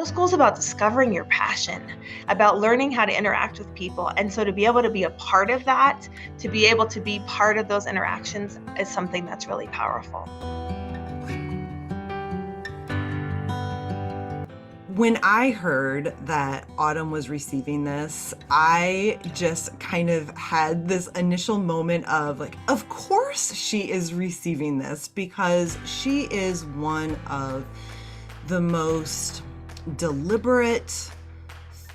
school is about discovering your passion, about learning how to interact with people. And so to be able to be a part of that, to be able to be part of those interactions is something that's really powerful. When I heard that Autumn was receiving this, I just kind of had this initial moment of like, of course she is receiving this, because she is one of the most deliberate,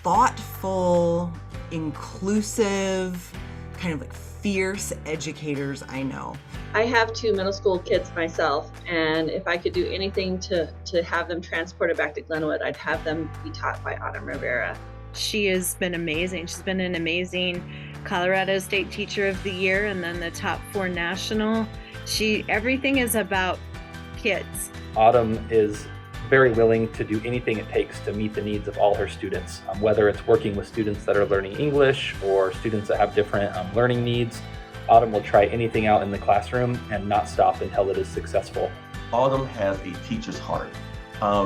thoughtful, inclusive, kind of like fierce educators I know. I have 2 middle school kids myself, and if I could do anything to have them transported back to Glenwood, I'd have them be taught by Autumn Rivera. She has been amazing. She's been an amazing Colorado State Teacher of the Year and then the top 4 national. Everything is about kids. Autumn is very willing to do anything it takes to meet the needs of all her students, whether it's working with students that are learning English or students that have different learning needs. Autumn will try anything out in the classroom and not stop until it is successful. Autumn has a teacher's heart.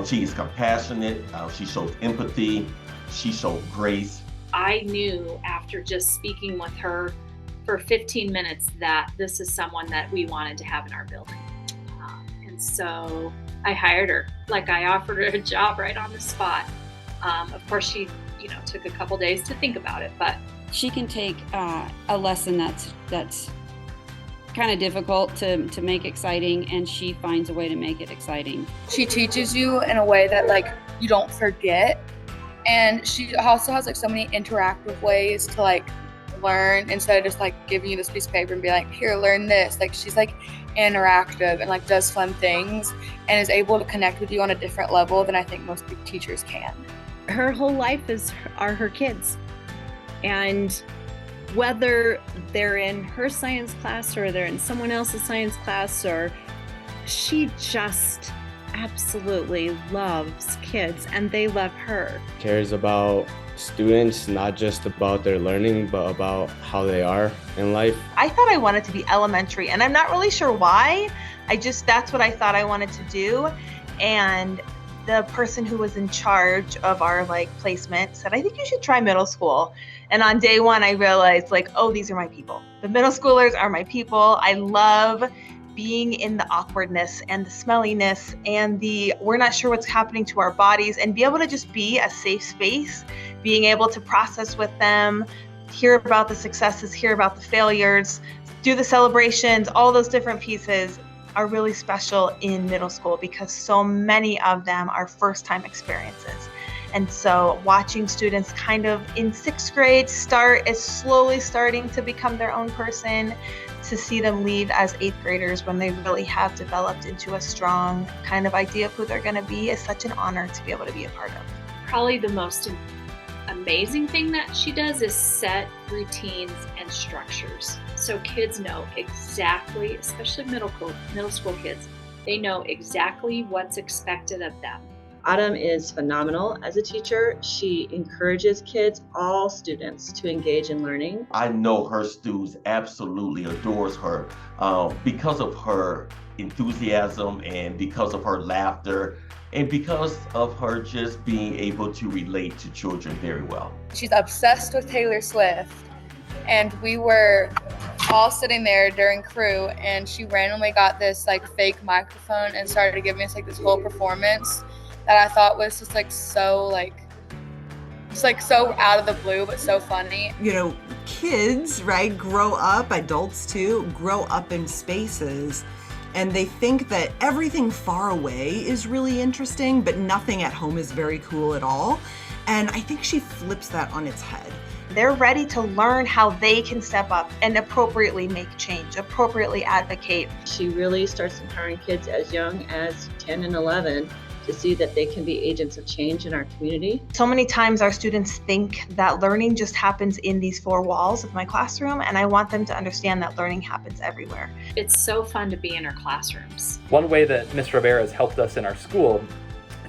She is compassionate, she shows empathy, she shows grace. I knew after just speaking with her for 15 minutes that this is someone that we wanted to have in our building. And so I hired her. Like, I offered her a job right on the spot. Of course, she took a couple days to think about it, but she can take a lesson that's kind of difficult to make exciting, and she finds a way to make it exciting. She teaches you in a way that you don't forget, and she also has so many interactive ways to learn instead of just giving you this piece of paper and be like, here, learn this. She's interactive and does fun things and is able to connect with you on a different level than I think most big teachers can. Her whole life are her kids. And whether they're in her science class or they're in someone else's science class, or she just absolutely loves kids and they love her. Cares about students, not just about their learning, but about how they are in life. I thought I wanted to be elementary, and I'm not really sure why. That's what I thought I wanted to do. And the person who was in charge of our placement said, I think you should try middle school. And on day 1, I realized oh, these are my people. The middle schoolers are my people. I love being in the awkwardness and the smelliness and we're not sure what's happening to our bodies, and be able to just be a safe space, being able to process with them, hear about the successes, hear about the failures, do the celebrations, all those different pieces are really special in middle school because so many of them are first-time experiences. And so watching students kind of in 6th grade slowly starting to become their own person, to see them leave as 8th graders when they really have developed into a strong kind of idea of who they're going to be is such an honor to be able to be a part of. Probably the most amazing thing that she does is set routines and structures. So kids know exactly, especially middle school kids, they know exactly what's expected of them. Autumn is phenomenal as a teacher. She encourages kids, all students, to engage in learning. I know her students absolutely adores her because of her enthusiasm and because of her laughter and because of her just being able to relate to children very well. She's obsessed with Taylor Swift, and we were all sitting there during crew, and she randomly got this fake microphone and started giving us this whole performance that I thought was just so so out of the blue, but so funny. Kids, right, grow up, adults too, grow up in spaces, and they think that everything far away is really interesting, but nothing at home is very cool at all. And I think she flips that on its head. They're ready to learn how they can step up and appropriately make change, appropriately advocate. She really starts empowering kids as young as 10 and 11 to see that they can be agents of change in our community. So many times our students think that learning just happens in these 4 walls of my classroom, and I want them to understand that learning happens everywhere. It's so fun to be in our classrooms. One way that Ms. Rivera has helped us in our school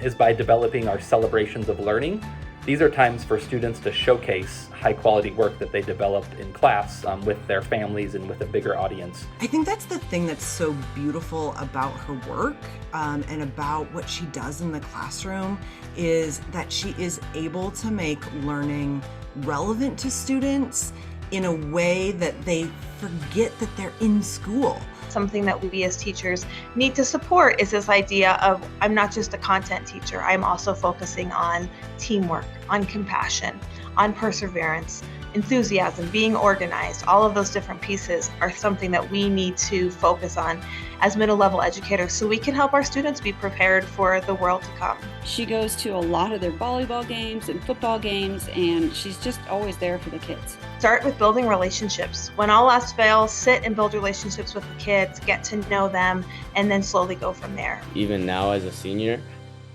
is by developing our celebrations of learning. These are times for students to showcase high quality work that they developed in class with their families and with a bigger audience. I think that's the thing that's so beautiful about her work and about what she does in the classroom is that she is able to make learning relevant to students in a way that they forget that they're in school. Something that we as teachers need to support is this idea of I'm not just a content teacher, I'm also focusing on teamwork, on compassion, on perseverance, enthusiasm, being organized. All of those different pieces are something that we need to focus on as middle level educators so we can help our students be prepared for the world to come. She goes to a lot of their volleyball games and football games, and she's just always there for the kids. Start with building relationships. When all else fails, sit and build relationships with the kids, get to know them, and then slowly go from there. Even now as a senior,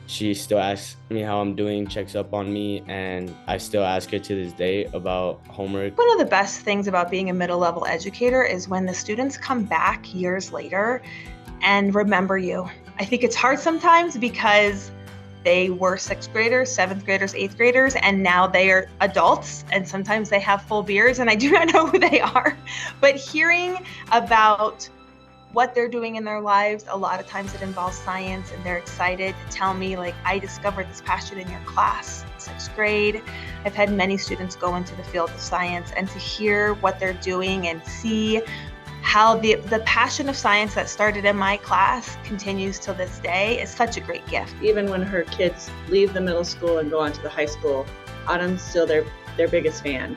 she still asks me how I'm doing, checks up on me, and I still ask her to this day about homework. One of the best things about being a middle level educator is when the students come back years later and remember you. I think it's hard sometimes because they were 6th graders, 7th graders, 8th graders, and now they are adults, and sometimes they have full beards, and I do not know who they are. But hearing about what they're doing in their lives, a lot of times it involves science, and they're excited to tell me, like, I discovered this passion in your class in 6th grade. I've had many students go into the field of science, and to hear what they're doing and see how the passion of science that started in my class continues to this day is such a great gift. Even when her kids leave the middle school and go on to the high school, Autumn's still their biggest fan.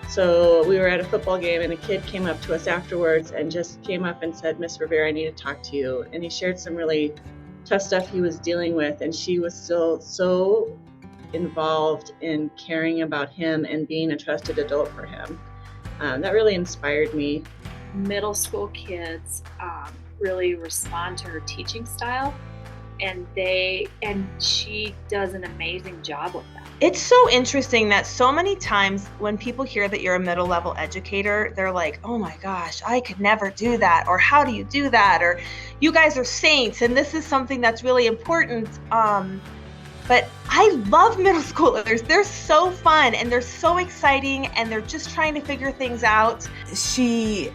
So we were at a football game and a kid came up to us afterwards and just came up and said, "Miss Rivera, I need to talk to you." And he shared some really tough stuff he was dealing with, and she was still so involved in caring about him and being a trusted adult for him. That really inspired me. Middle school kids really respond to her teaching style, and she does an amazing job with them. It's so interesting that so many times when people hear that you're a middle level educator, they're like, oh my gosh, I could never do that, or how do you do that, or you guys are saints and this is something that's really important. But I love middle schoolers. They're so fun and they're so exciting and they're just trying to figure things out. She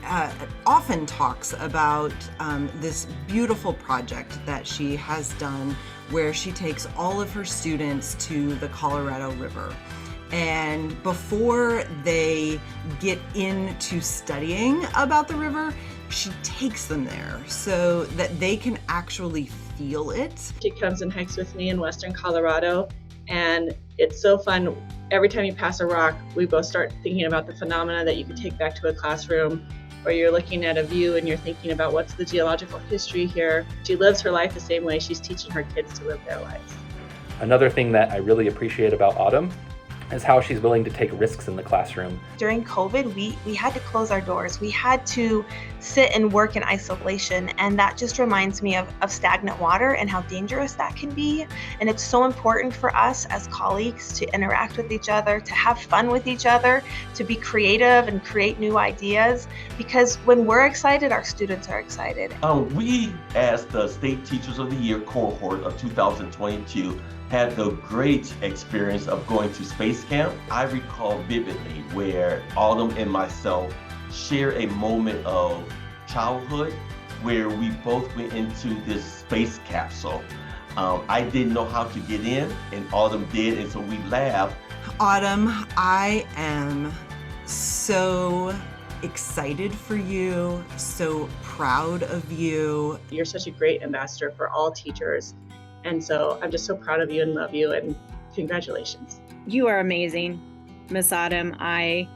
often talks about this beautiful project that she has done where she takes all of her students to the Colorado River. And before they get into studying about the river, she takes them there so that they can actually feel it. She comes and hikes with me in Western Colorado, and it's so fun. Every time you pass a rock, we both start thinking about the phenomena that you can take back to a classroom, or you're looking at a view and you're thinking about what's the geological history here. She lives her life the same way she's teaching her kids to live their lives. Another thing that I really appreciate about Autumn is how she's willing to take risks in the classroom. During COVID, we had to close our doors. We had to sit and work in isolation, and that just reminds me of stagnant water and how dangerous that can be. And it's so important for us as colleagues to interact with each other, to have fun with each other, to be creative and create new ideas, because when we're excited, our students are excited. We, as the State Teachers of the Year cohort of 2022, had the great experience of going to space camp. I recall vividly where Autumn and myself share a moment of childhood where we both went into this space capsule. I didn't know how to get in, and Autumn did, and so we laughed. Autumn, I am so excited for you, so proud of you. You're such a great ambassador for all teachers. And so I'm just so proud of you and love you, and congratulations. You are amazing, Miss Autumn. I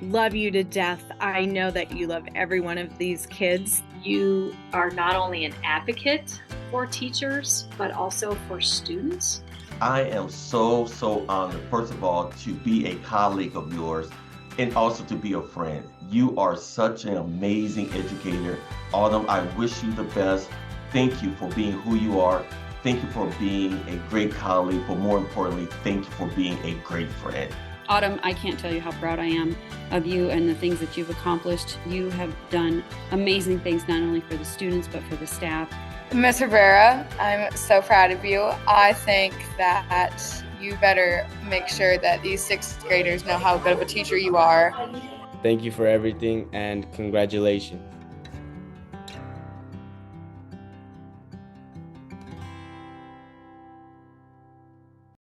love you to death. I know that you love every one of these kids. You are not only an advocate for teachers, but also for students. I am so honored, first of all, to be a colleague of yours and also to be a friend. You are such an amazing educator. Autumn, I wish you the best. Thank you for being who you are. Thank you for being a great colleague, but more importantly, thank you for being a great friend. Autumn, I can't tell you how proud I am of you and the things that you've accomplished. You have done amazing things, not only for the students, but for the staff. Miss Rivera, I'm so proud of you. I think that you better make sure that these sixth graders know how good of a teacher you are. Thank you for everything and congratulations.